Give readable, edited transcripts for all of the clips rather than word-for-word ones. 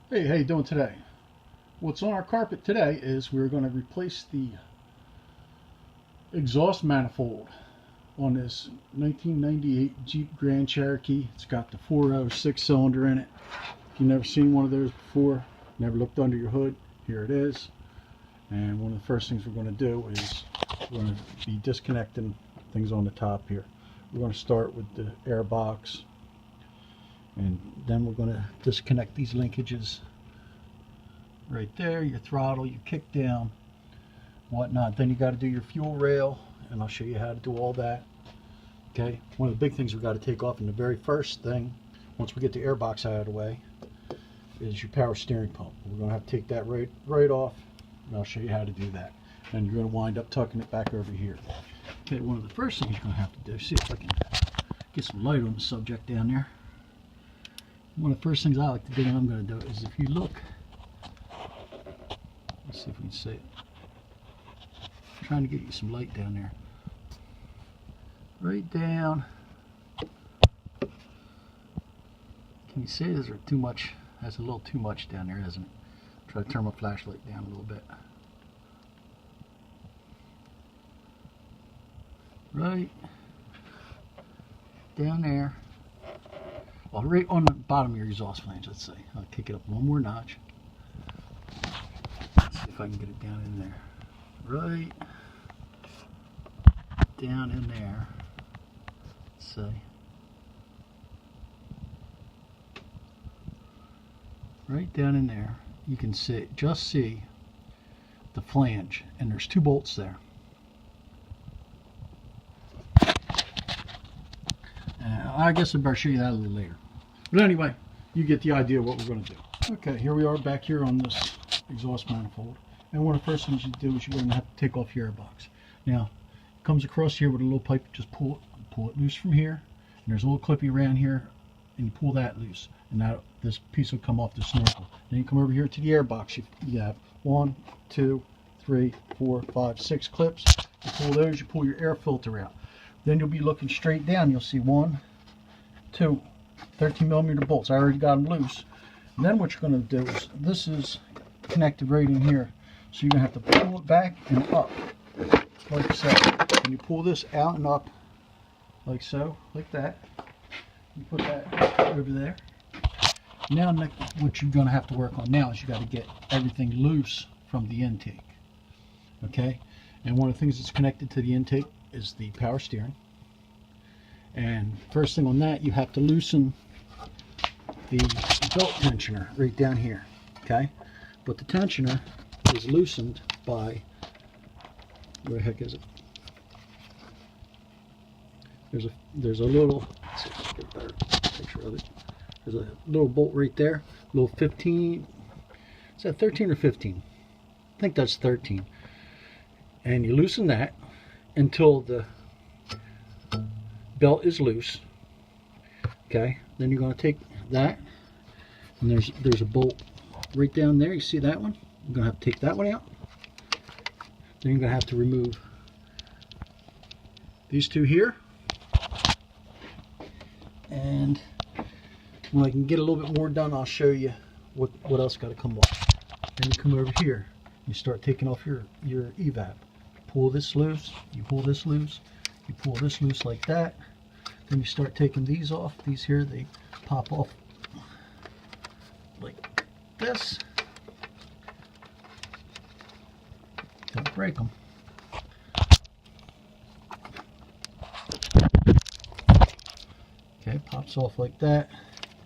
Hey, how you doing today? What's on our carpet today is we're going to replace the exhaust manifold on this 1998 Jeep Grand Cherokee. It's got the 406 cylinder in it. If you've never seen one of those before, never looked under your hood, here it is. And one of the first things we're going to do is we're going to be disconnecting things on the top here. We're going to start with the air box, and then we're going to disconnect these linkages right there, your throttle, your kick down, whatnot. Then you got to do your fuel rail, and I'll show you how to do all that. Okay, one of the big things we've got to take off, and the very first thing, once we get the air box out of the way, is your power steering pump. We're going to have to take that right off, and I'll show you how to do that. And you're going to wind up tucking it back over here. Okay, one of the first things you're going to have to do, see if I can get some light on the subject down there. One of the first things I like to do, and I'm going to do, is if you look, let's see if we can see it. I'm trying to get you some light down there. Right down. Can you see it? Is there too much? That's a little too much down there, isn't it? Try to turn my flashlight down a little bit. Right down there. Well, right on the bottom of your exhaust flange, let's say. I'll kick it up one more notch. Let's see if I can get it down in there. Right down in there. Let's see. Right down in there. You can see, just see the flange, and there's two bolts there. I guess I better show you that a little later. But anyway, you get the idea of what we're going to do. Okay, here we are back here on this exhaust manifold. And one of the first things you do is you're going to have to take off your air box. Now, it comes across here with a little pipe. Just pull it loose from here. And there's a little clippy around here, and you pull that loose. And now this piece will come off the snorkel. Then you come over here to the air box. You have 1, 2, 3, 4, 5, 6 clips. You pull those, you pull your air filter out. Then you'll be looking straight down. You'll see 1, 2, 13mm bolts. I already got them loose. And then what you're going to do is, this is connected right in here. So you're going to have to pull it back and up, like so. And you pull this out and up, like so, like that. You put that over there. Now what you're going to have to work on now is you got to get everything loose from the intake. Okay? And one of the things that's connected to the intake is the power steering. And first thing on that, you have to loosen the belt tensioner right down here. Okay? But the tensioner is loosened by, where the heck is it? There's a little, let's see if I can get a better picture of it. There's a little bolt right there, little 15, is that 13 or 15? I think that's 13. And you loosen that until the belt is loose. Okay, then you're going to take that, and there's a bolt right down there. You see that one? You're going to have to take that one out. Then you're going to have to remove these two here. And when I can get a little bit more done, I'll show you what else got to come off. Then you come over here. You start taking off your evap. Pull this loose. You pull this loose. You pull this loose like that. Then you start taking these off. These here, they pop off like this. Don't break them. Okay, pops off like that.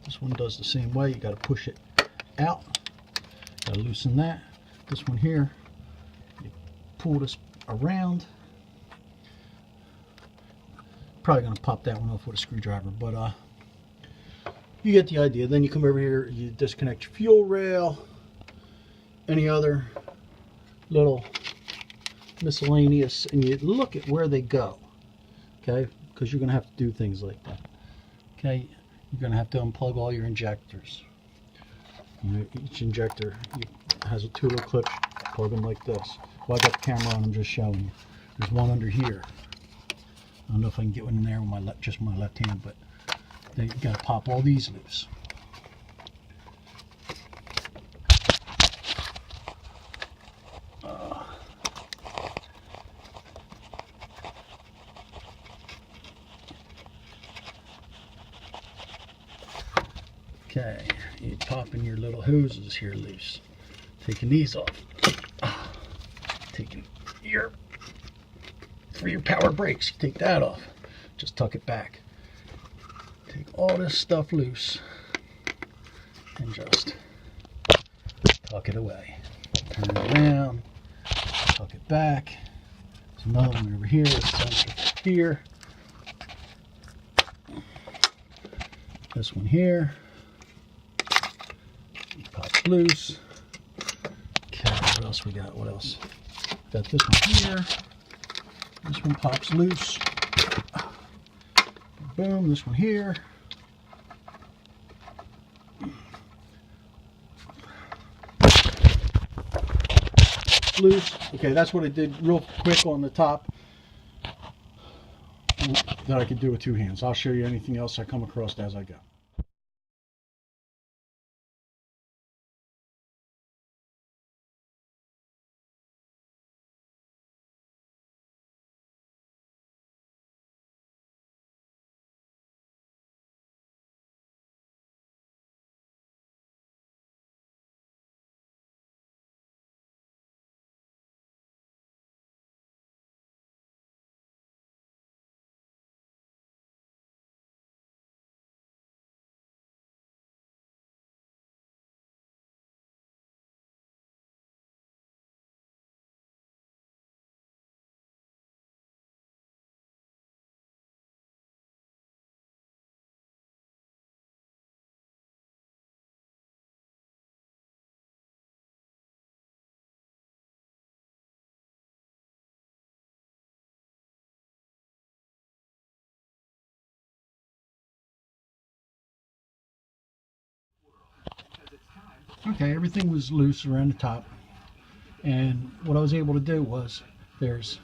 This one does the same way. You got to push it out. Got to loosen that. This one here, you pull this around. Probably going to pop that one off with a screwdriver, but you get the idea. Then you come over here, you disconnect your fuel rail, any other little miscellaneous, and you look at where they go, okay, because you're going to have to do things like that. Okay, you're going to have to unplug all your injectors. You know, each injector has a 2 little clips. Plug them like this. Well, I got the camera on, I'm just showing you. There's one under here. I don't know if I can get one in there with my just my left hand, but then you got to pop all these loose. Okay, you're popping your little hoses here loose. Taking these off. Taking for your power brakes, you take that off. Just tuck it back. Take all this stuff loose and just tuck it away. Turn it around, tuck it back. There's another one over here. It's here. This one here. Pops loose. Okay, what else we got? What else? Got this one here. This one pops loose. Boom, this one here. Loose. Okay, that's what I did real quick on the top that I could do with two hands. I'll show you anything else I come across as I go. Okay, everything was loose around the top, and what I was able to do was there's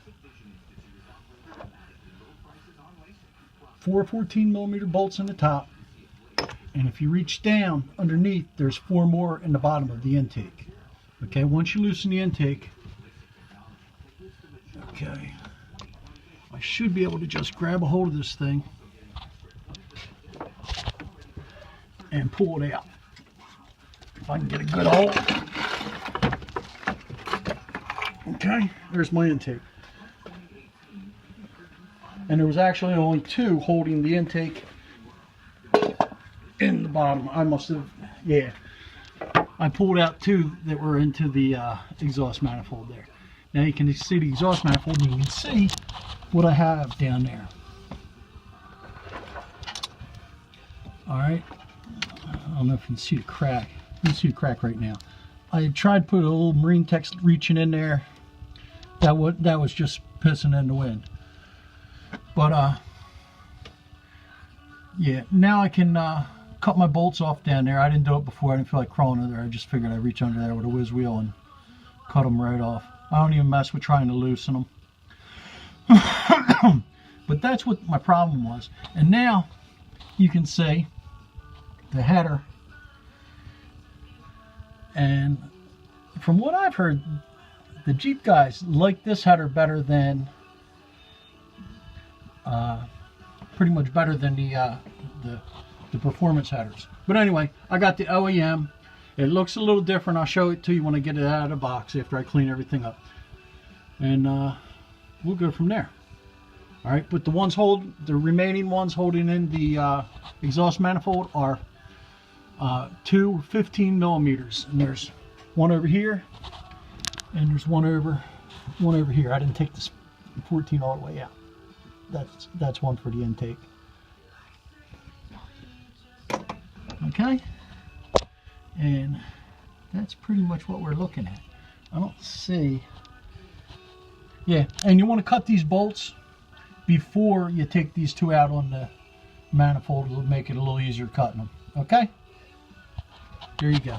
4 14mm bolts in the top, and if you reach down underneath, there's 4 more in the bottom of the intake. Okay, once you loosen the intake, okay, I should be able to just grab a hold of this thing and pull it out. If I can get a good hold. Okay, there's my intake. And there was actually only 2 holding the intake in the bottom. I must have, yeah. I pulled out 2 that were into the exhaust manifold there. Now you can see the exhaust manifold, and you can see what I have down there. Alright, I don't know if you can see the crack. You can see the crack right now. I tried to put a little marine text reaching in there. That was just pissing in the wind. But yeah, now I can cut my bolts off down there. I didn't do it before. I didn't feel like crawling under there. I just figured I'd reach under there with a whiz wheel and cut them right off. I don't even mess with trying to loosen them. But that's what my problem was. And now you can see the header. And from what I've heard, the Jeep guys like this header better than, pretty much better than the performance headers. But anyway, I got the OEM. It looks a little different. I'll show it to you when I get it out of the box after I clean everything up. And we'll go from there. All right, but the remaining ones holding in the exhaust manifold are 2 15mm, and there's one over here, and there's one over here. I didn't take this 14 all the way out. That's one for the intake. Okay, and that's pretty much what we're looking at. I don't see. Yeah, and you want to cut these bolts before you take these 2 out on the manifold. It'll make it a little easier cutting them. Okay, there you go.